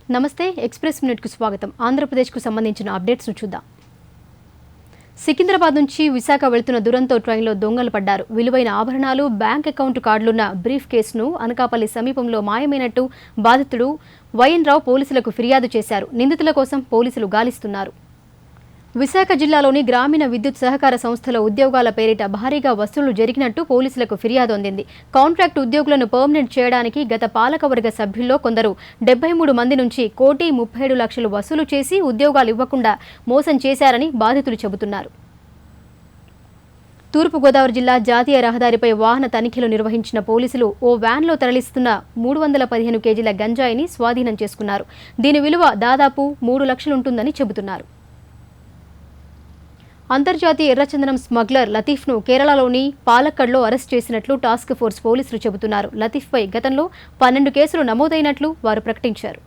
నమస్తే ఎక్స్‌ప్రెస్ మినిట్‌కు స్వాగతం. ఆంధ్రప్రదేశ్‌కు సంబంధించిన అప్డేట్స్‌ను చూద్దాం. సికింద్రాబాద్ నుంచి విశాఖ వెళ్తున్న దురంతో ట్రైన్లో దొంగలు పడ్డారు. విలువైన ఆభరణాలు, బ్యాంక్ అకౌంట్ కార్డులున్న బ్రీఫ్ కేసును అనకాపల్లి సమీపంలో మాయమైనట్టు బాధితుడు వైఎన్ రావు పోలీసులకు ఫిర్యాదు చేశారు. నిందితుల కోసం పోలీసులు గాలిస్తున్నారు. విశాఖ జిల్లాలోని గ్రామీణ విద్యుత్ సహకార సంస్థల ఉద్యోగాల పేరిట భారీగా వసూళ్లు జరిగినట్టు పోలీసులకు ఫిర్యాదు అందింది. కాంట్రాక్ట్ ఉద్యోగులను పర్మనెంట్ చేయడానికి గత పాలకవర్గ సభ్యుల్లో కొందరు 73 మంది నుంచి 1,37,00,000 వసూలు చేసి ఉద్యోగాలు ఇవ్వకుండా మోసం చేశారని బాధితులు చెబుతున్నారు. తూర్పుగోదావరి జిల్లా జాతీయ రహదారిపై వాహన తనిఖీలు నిర్వహించిన పోలీసులు ఓ వ్యాన్లో తరలిస్తున్న 315 కేజీల గంజాయిని స్వాధీనం చేసుకున్నారు. దీని విలువ దాదాపు 3 లక్షలు ఉంటుందని చెబుతున్నారు. అంతర్జాతీయ ఎర్రచందనం స్మగ్లర్ లతీఫ్ను కేరళలోని పాలక్కడ్లో అరెస్ట్ చేసినట్లు టాస్క్ ఫోర్స్ పోలీసులు చెబుతున్నారు. లతీఫ్పై గతంలో 12 కేసులు నమోదైనట్లు వారు ప్రకటించారు.